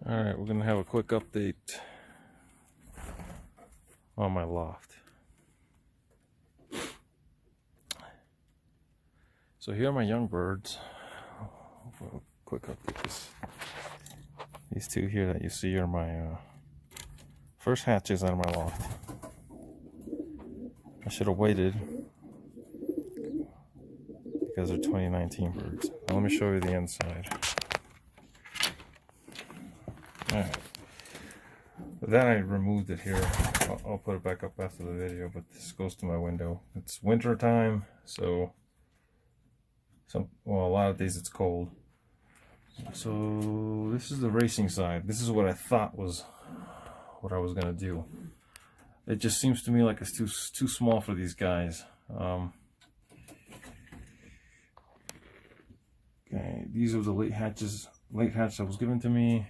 Alright, we're going to have a quick update on my loft. So here are my young birds. Quick update. These two here that you see are my first hatches out of my loft. I should have waited because they're 2019 birds. Now let me show you the inside. Alright. Then I removed it here. I'll put it back up after the video, but this goes to my window. It's winter time, so a lot of days it's cold. So this is the racing side. This is what I thought was what I was gonna do. It just seems to me like it's too small for these guys. Okay, these are the late hatch that was given to me.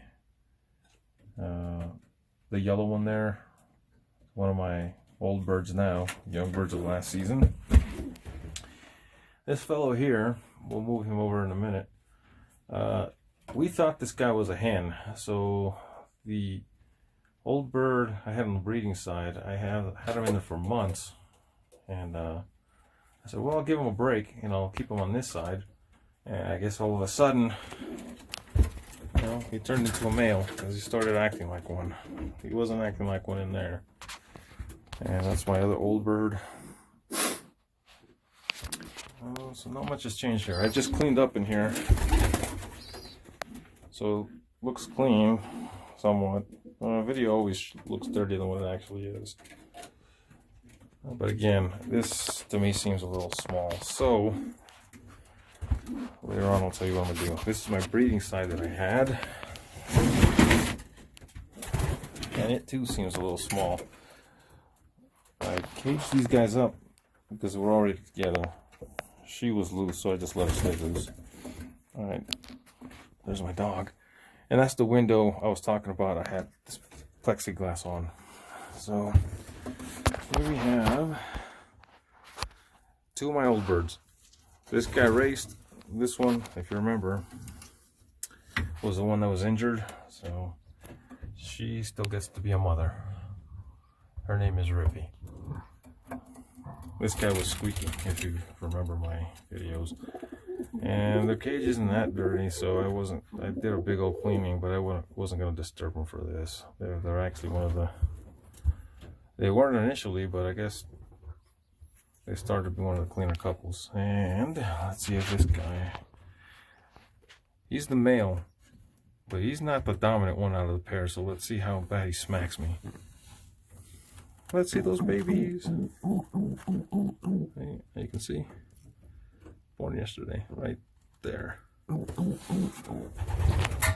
The yellow one there, one of my old birds now, young birds of last season. This fellow here, we'll move him over in a minute. We thought this guy was a hen, so the old bird I had on the breeding side, I had him in there for months, and I said, well, I'll give him a break and I'll keep him on this side. And I guess all of a sudden, you know, he turned into a male because he started acting like one. He wasn't acting like one in there. And that's my other old bird. So not much has changed here. I just cleaned up in here. So looks clean, somewhat. Video always looks dirtier than what it actually is. But again, this to me seems a little small. So later on I'll tell you what I'm going to do. This is my breeding side that I had. And it too seems a little small. I caged these guys up because we're already together. She was loose, so I just let her stay loose. Alright, there's my dog. And that's the window I was talking about. I had this plexiglass on. So here we have two of my old birds. This guy raced. This one, if you remember, was the one that was injured. So she still gets to be a mother. Her name is Rippy. This guy was Squeaky, if you remember my videos. And the cage isn't that dirty, so I did a big old cleaning, but I wasn't going to disturb them for this. They're actually one of the, they weren't initially, but I guess they started to be one of the cleaner couples. And let's see if this guy, he's the male, but he's not the dominant one out of the pair, so let's see how bad he smacks me. Let's see those babies. You can see, born yesterday, right there.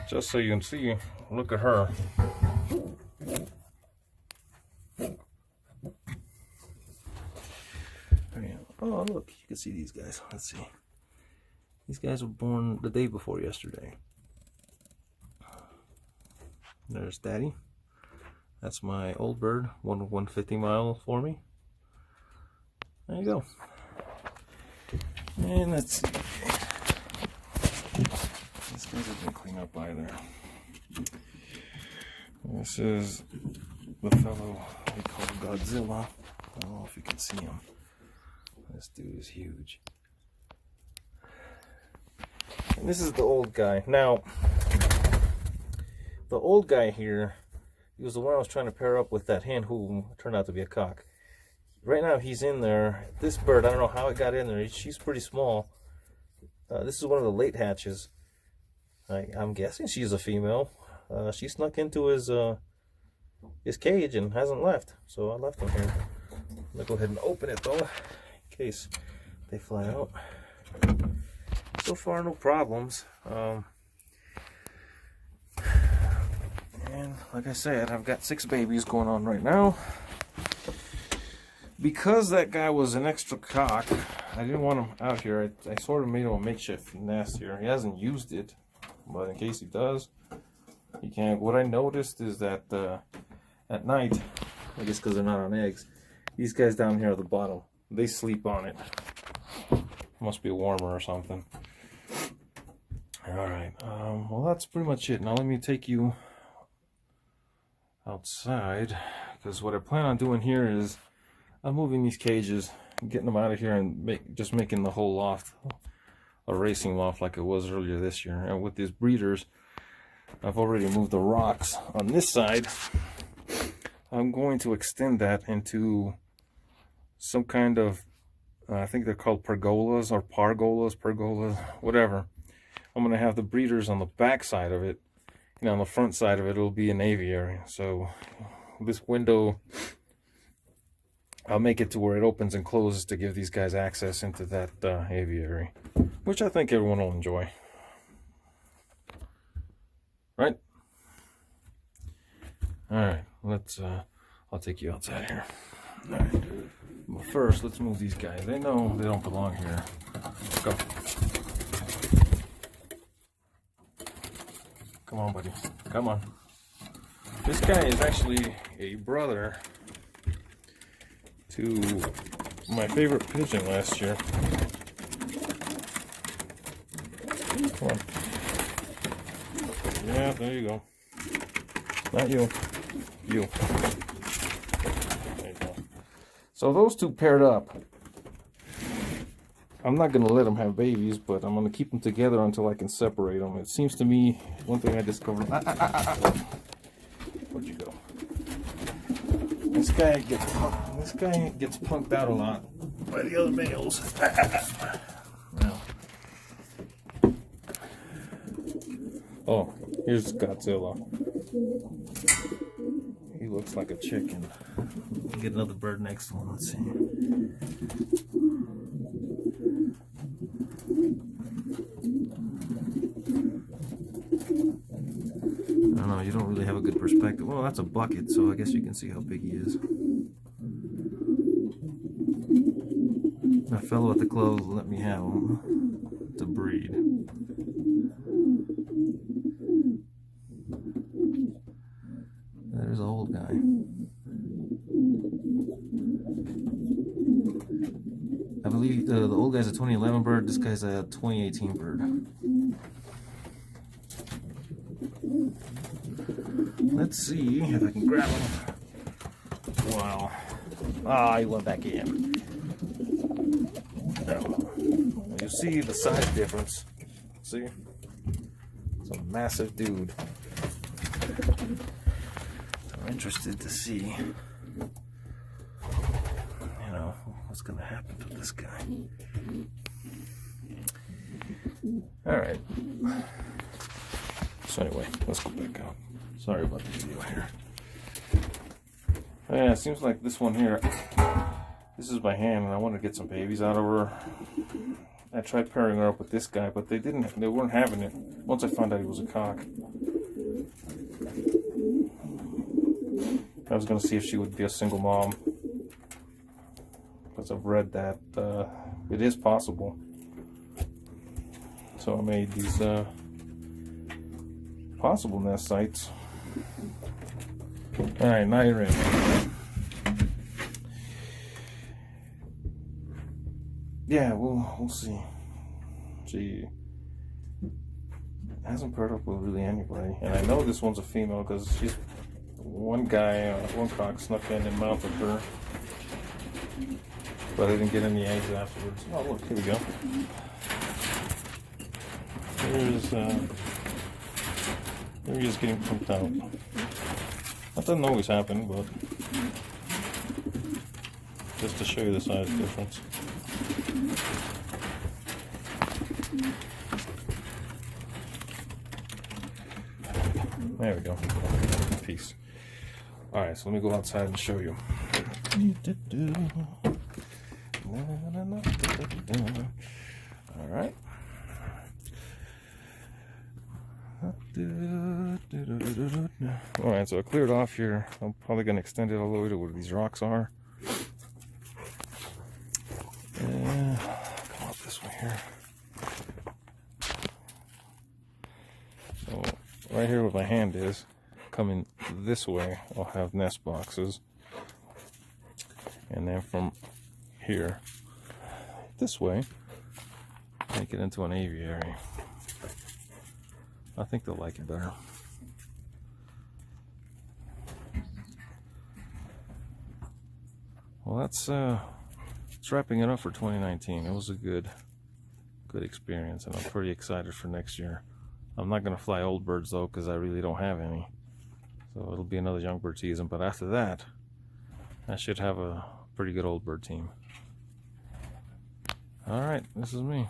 Just so you can see, look at her. Oh, look, you can see these guys. Let's see. These guys were born the day before yesterday. There's Daddy. That's my old bird, 150 mile for me. There you go. And let's see. These guys have been cleaned up either. This is the fellow we call Godzilla. I don't know if you can see him. This dude is huge. And this is the old guy. Now, the old guy here, he was the one I was trying to pair up with that hen who turned out to be a cock. Right now he's in there. This bird, I don't know how it got in there. She's pretty small. This is one of the late hatches. I'm guessing she's a female. She snuck into his cage and hasn't left. So I left him here. I'm gonna go ahead and open it though, in case they fly out. So far, no problems. And like I said, I've got 6 babies going on right now. Because that guy was an extra cock, I didn't want him out here. I sort of made him a makeshift nest here. He hasn't used it, but in case he does, he can. What I noticed is that at night, I guess because they're not on eggs, these guys down here at the bottom, they sleep on it. Must be warmer or something. Alright, well that's pretty much it. Now let me take you outside, because what I plan on doing here is I'm moving these cages, getting them out of here, and just making the whole loft a racing loft like it was earlier this year. And with these breeders, I've already moved the rocks on this side. I'm going to extend that into some kind of, I think they're called pergolas or pergolas, whatever. I'm going to have the breeders on the back side of it, and on the front side of it, it'll be an aviary. So this window, I'll make it to where it opens and closes to give these guys access into that aviary, which I think everyone will enjoy. Right? Alright, I'll take you outside here. Alright, but first, let's move these guys. They know they don't belong here. Go. Come on, buddy. Come on. This guy is actually a brother to my favorite pigeon last year. Come on. Yeah, there you go. Not you. You. There you go. So those two paired up. I'm not going to let them have babies, but I'm going to keep them together until I can separate them. It seems to me, one thing I discovered... Where'd you go? This guy gets punked out a lot by the other males. Now. Oh, here's Godzilla. He looks like a chicken. Get another bird next to him. Let's see. I don't know, you don't really have a good perspective. Well, that's a bucket, so I guess you can see how big he is. My fellow at the club let me have him to breed. There's an old guy. I believe the old guy's a 2011 bird, this guy's a 2018 bird. Let's see if I can grab him. Wow. Ah, he went back in. You see the size difference. See? It's a massive dude. I'm interested to see, you know, what's going to happen to this guy. Alright. So anyway, let's go back out. Sorry about the video here. Yeah, it seems like this one here, this is my hand, and I want to get some babies out of her. I tried pairing her up with this guy, but they weren't having it once I found out he was a cock. I was going to see if she would be a single mom, because I've read that it is possible. So I made these possible nest sites. Alright, now you're in. Yeah, we'll see. She hasn't paired up with really anybody, and I know this one's a female because she's one guy, one cock snuck in and mounted her, but I didn't get any eggs afterwards. Oh look, here we go. There he is getting pumped out. That doesn't always happen, but just to show you the size difference. There we go. Peace. Alright, so let me go outside and show you. Alright. Alright, so I cleared off here. I'm probably going to extend it all the way to where these rocks are. Come up this way here. So, right here where my hand is, coming this way, I'll have nest boxes. And then from here, this way, make it into an aviary. I think they'll like it better. Well, that's wrapping it up for 2019. It was a good experience, and I'm pretty excited for next year. I'm not going to fly old birds though, because I really don't have any. So it'll be another young bird season, but after that, I should have a pretty good old bird team. All right, this is me.